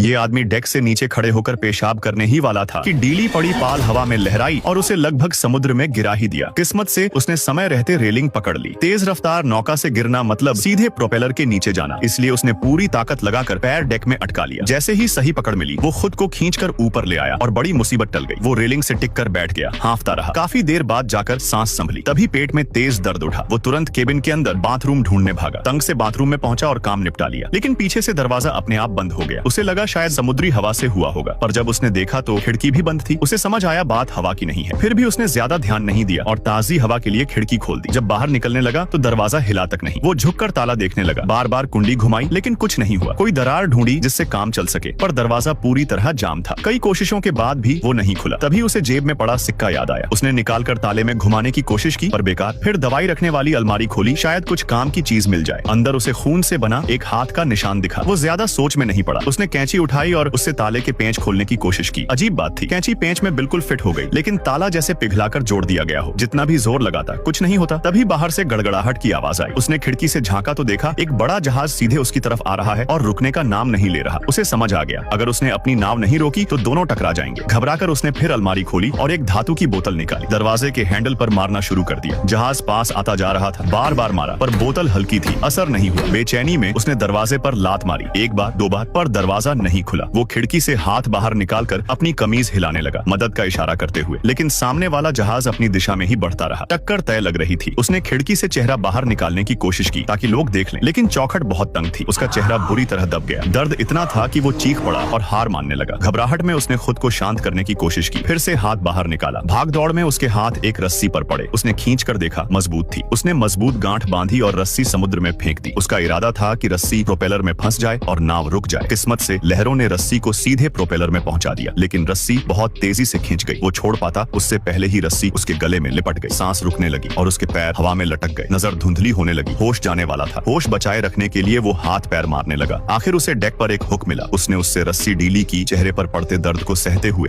ये आदमी डेक से नीचे खड़े होकर पेशाब करने ही वाला था कि डीली पड़ी पाल हवा में लहराई और उसे लगभग समुद्र में गिरा ही दिया। किस्मत से उसने समय रहते रेलिंग पकड़ ली। तेज रफ्तार नौका से गिरना मतलब सीधे प्रोपेलर के नीचे जाना, इसलिए उसने पूरी ताकत लगाकर पैर डेक में अटका लिया। जैसे ही सही पकड़ मिली, वो खुद को खींचकर ऊपर ले आया और बड़ी मुसीबत टल गई। वो रेलिंग से टिक कर बैठ गया, हांफता रहा। काफी देर बाद जाकर सांस संभली, तभी पेट में तेज दर्द उठा। वो तुरंत केबिन के अंदर बाथरूम ढूंढने भागा। तंग से बाथरूम में पहुंचा और काम निपटा लिया, लेकिन पीछे से दरवाजा अपने आप बंद हो गया। उसे लगा शायद समुद्री हवा से हुआ होगा, पर जब उसने देखा तो खिड़की भी बंद थी। उसे समझ आया बात हवा की नहीं है। फिर भी उसने ज्यादा ध्यान नहीं दिया और ताजी हवा के लिए खिड़की खोल दी। जब बाहर निकलने लगा तो दरवाजा हिला तक नहीं। वो झुककर ताला देखने लगा, बार बार कुंडी घुमाई, लेकिन कुछ नहीं हुआ। कोई दरार ढूंढी जिससे काम चल सके, पर दरवाजा पूरी तरह जाम था। कई कोशिशों के बाद भी वो नहीं खुला। तभी उसे जेब में पड़ा सिक्का याद आया। उसने निकालकर ताले में घुमाने की कोशिश की, पर बेकार। फिर दवाई रखने वाली अलमारी खोली, शायद कुछ काम की चीज मिल जाए। अंदर उसे खून से बना एक हाथ का निशान दिखा। वो ज्यादा सोच में नहीं पड़ा। उसने कैंची उठाई और उससे ताले के पेंच खोलने की कोशिश की। अजीब बात थी, कैंची पेंच में बिल्कुल फिट हो गई, लेकिन ताला जैसे पिघलाकर जोड़ दिया गया हो। जितना भी जोर लगाता कुछ नहीं होता। तभी बाहर से गड़गड़ाहट की आवाज आई। उसने खिड़की से झांका तो देखा एक बड़ा जहाज सीधे उसकी तरफ आ रहा है और रुकने का नाम नहीं ले रहा। उसे समझ आ गया, अगर उसने अपनी नाव नहीं रोकी तो दोनों टकरा जाएंगे। घबराकर उसने फिर अलमारी खोली और एक धातु की बोतल निकाली। दरवाजे के हैंडल पर मारना शुरू कर दिया। जहाज पास आता जा रहा था। बार बार मारा, पर बोतल हल्की थी, असर नहीं हुआ। बेचैनी में उसने दरवाजे पर लात मारी, एक बार दो बार, पर दरवाजा नहीं खुला। वो खिड़की से हाथ बाहर निकालकर अपनी कमीज हिलाने लगा, मदद का इशारा करते हुए, लेकिन सामने वाला जहाज अपनी दिशा में ही बढ़ता रहा। टक्कर तय लग रही थी। उसने खिड़की से चेहरा बाहर निकालने की कोशिश की ताकि लोग देख लें, लेकिन चौखट बहुत तंग थी। उसका चेहरा बुरी तरह दब गया। दर्द इतना था कि वो चीख पड़ा और हार मानने लगा। घबराहट में उसने खुद को शांत करने की कोशिश की। फिर से हाथ बाहर निकाला। भाग दौड़ में उसके हाथ एक रस्सी पर पड़े। उसने खींच कर देखा, मजबूत थी। उसने मजबूत गांठ बांधी और रस्सी समुद्र में फेंक दी। उसका इरादा था कि रस्सी प्रोपेलर में फंस जाए और नाव रुक जाए। किस्मत से लहरों ने रस्सी को सीधे प्रोपेलर में पहुंचा दिया, लेकिन रस्सी बहुत तेजी से खींच गई। वो छोड़ पाता उससे पहले ही रस्सी उसके गले में लिपट गई। सांस रुकने लगी और उसके पैर हवा में लटक गए। नजर धुंधली होने लगी। होश जाने वाला था। होश बचाए रखने के लिए वो हाथ पैर मारने लगा। आखिर उसे डेक पर एक हुक मिला। उसने उससे रस्सी ढीली की, चेहरे पर पड़ते दर्द को सहते हुए।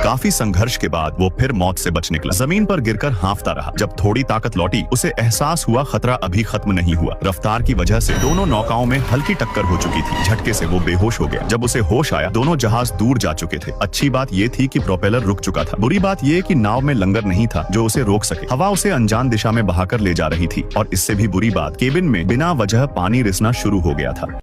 काफी संघर्ष के बाद वो फिर मौत से बच निकला। जमीन पर गिरकर हांफता रहा। जब थोड़ी ताकत लौटी, उसे एहसास हुआ खतरा अभी खत्म नहीं हुआ। रफ्तार की वजह से दोनों नौकाओं में हल्की टक्कर हो चुकी थी। झटके से वो बेहोश हो गया। जब उसे होश आया, दोनों जहाज दूर जा चुके थे। अच्छी बात ये थी कि प्रोपेलर रुक चुका था। बुरी बात ये कि नाव में लंगर नहीं था जो उसे रोक सके। हवा उसे अनजान दिशा में बहाकर ले जा रही थी, और इससे भी बुरी बात, केबिन में बिना वजह पानी रिसना शुरू हो गया था।